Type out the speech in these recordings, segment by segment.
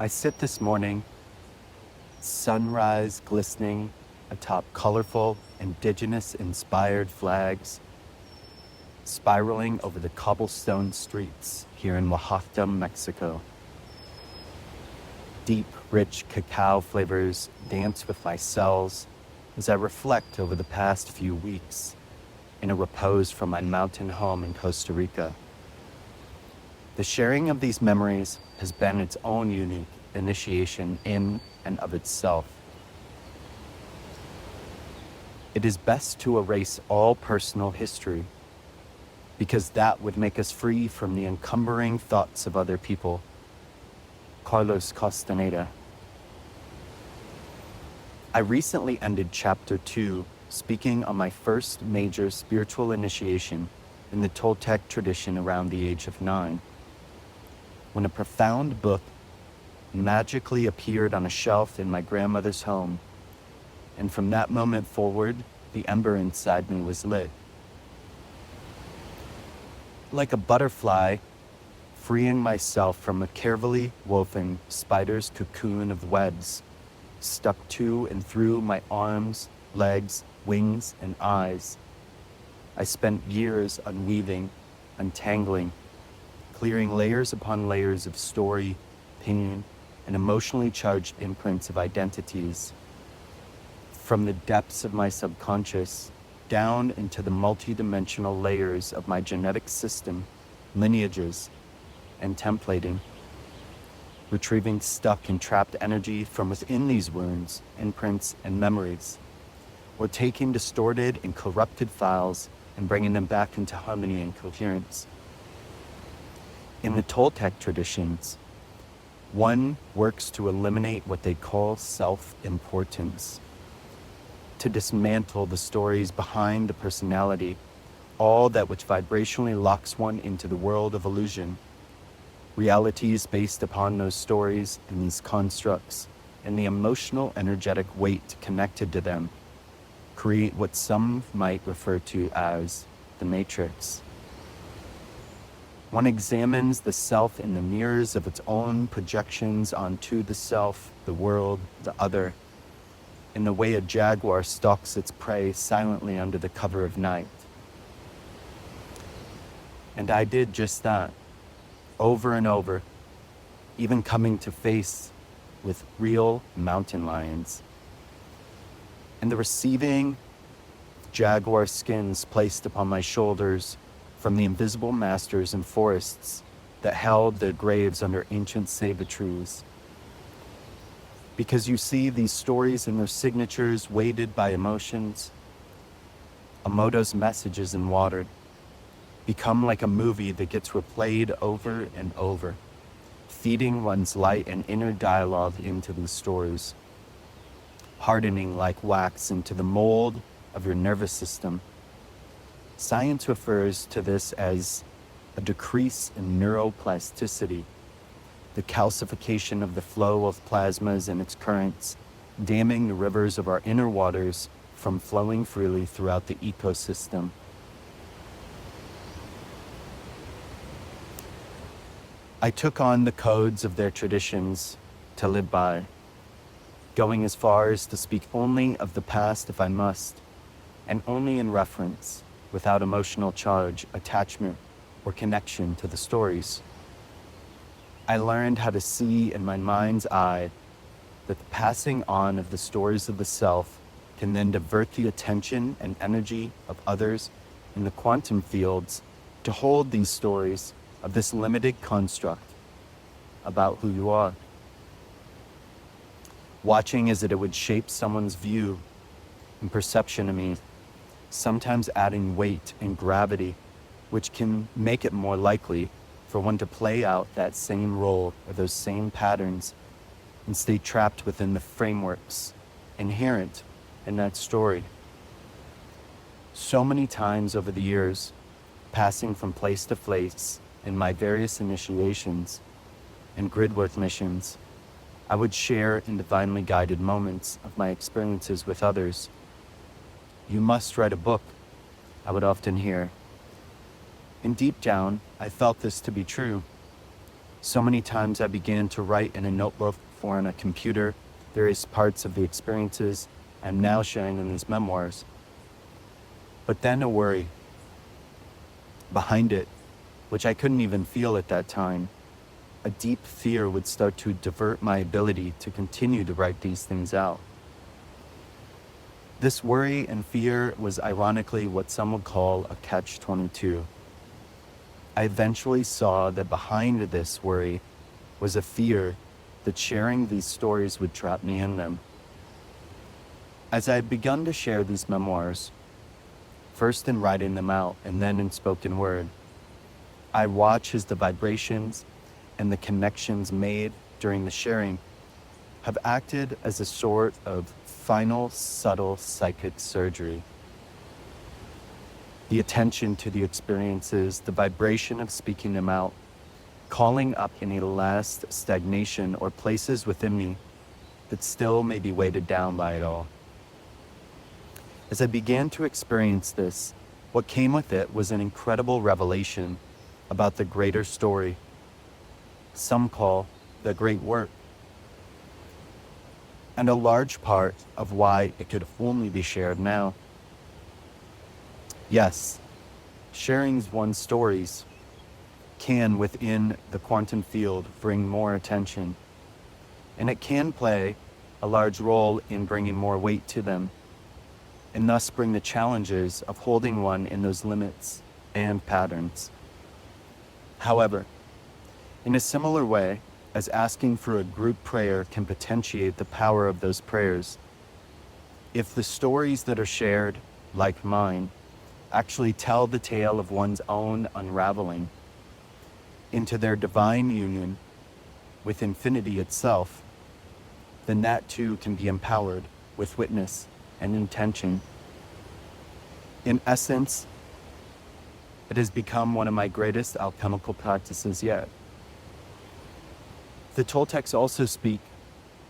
I sit this morning, sunrise glistening atop colorful, indigenous-inspired flags, spiraling over the cobblestone streets here in Oaxaca, Mexico. Deep, rich cacao flavors dance with my cells as I reflect over the past few weeks in a repose from my mountain home in Costa Rica. The sharing of these memories has been its own unique initiation in and of itself. It is best to erase all personal history, because that would make us free from the encumbering thoughts of other people. Carlos Castaneda. I recently ended chapter 2 speaking on my first major spiritual initiation in the Toltec tradition around the age of 9, when a profound book magically appeared on a shelf in my grandmother's home, and from that moment forward, the ember inside me was lit. Like a butterfly, freeing myself from a carefully woven spider's cocoon of webs stuck to and through my arms, legs, wings, and eyes, I spent years unweaving, untangling, clearing layers upon layers of story, opinion, and emotionally charged imprints of identities, from the depths of my subconscious down into the multidimensional layers of my genetic system, lineages, and templating, retrieving stuck and trapped energy from within these wounds, imprints, and memories, or taking distorted and corrupted files and bringing them back into harmony and coherence. In the Toltec traditions, one works to eliminate what they call self-importance, to dismantle the stories behind the personality, all that which vibrationally locks one into the world of illusion, realities based upon those stories and these constructs, and the emotional, energetic weight connected to them, create what some might refer to as the matrix. One examines the self in the mirrors of its own projections onto the self, the world, the other, in the way a jaguar stalks its prey silently under the cover of night. And I did just that, over and over, even coming to face with real mountain lions. And the receiving jaguar skins placed upon my shoulders from the invisible masters in forests that held their graves under ancient ceiba trees. Because you see, these stories and their signatures weighted by emotions, Emoto's messages in water, become like a movie that gets replayed over and over, feeding one's light and inner dialogue into these stories, hardening like wax into the mold of your nervous system. Science refers to this as a decrease in neuroplasticity, the calcification of the flow of plasmas and its currents, damming the rivers of our inner waters from flowing freely throughout the ecosystem. I took on the codes of their traditions to live by, going as far as to speak only of the past if I must, and only in reference, without emotional charge, attachment, or connection to the stories. I learned how to see in my mind's eye that the passing on of the stories of the self can then divert the attention and energy of others in the quantum fields to hold these stories of this limited construct about who you are. Watching as it would shape someone's view and perception of me, sometimes adding weight and gravity, which can make it more likely for one to play out that same role or those same patterns and stay trapped within the frameworks inherent in that story. So many times over the years, passing from place to place in my various initiations and gridwork missions, I would share in divinely guided moments of my experiences with others. "You must write a book," I would often hear. And deep down, I felt this to be true. So many times I began to write in a notebook or on a computer various parts of the experiences I'm now sharing in these memoirs. But then a worry behind it, which I couldn't even feel at that time, a deep fear would start to divert my ability to continue to write these things out. This worry and fear was ironically what some would call a catch-22. I eventually saw that behind this worry was a fear that sharing these stories would trap me in them. As I had begun to share these memoirs, first in writing them out and then in spoken word, I watch as the vibrations and the connections made during the sharing have acted as a sort of final subtle psychic surgery. The attention to the experiences, the vibration of speaking them out, calling up any last stagnation or places within me that still may be weighted down by it all. As I began to experience this, what came with it was an incredible revelation about the greater story, some call the great work, and a large part of why it could only be shared now. Yes, sharing one's stories can, within the quantum field, bring more attention, and it can play a large role in bringing more weight to them, and thus bring the challenges of holding one in those limits and patterns. However, in a similar way as asking for a group prayer can potentiate the power of those prayers, if the stories that are shared, like mine, actually tell the tale of one's own unraveling into their divine union with infinity itself, then that too can be empowered with witness and intention. In essence, it has become one of my greatest alchemical practices yet. The Toltecs also speak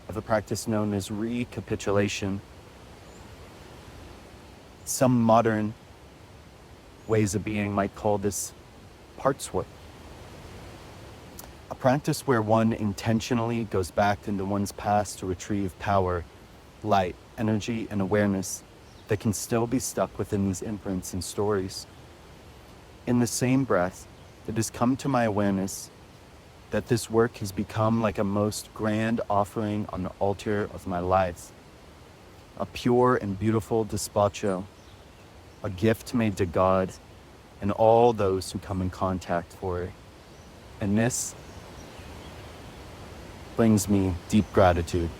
of a practice known as recapitulation. Some modern ways of being might call this parts work. A practice where one intentionally goes back into one's past to retrieve power, light, energy, and awareness that can still be stuck within these imprints and stories. In the same breath, it has come to my awareness that this work has become like a most grand offering on the altar of my life, a pure and beautiful despacho, a gift made to God and all those who come in contact for it. And this brings me deep gratitude.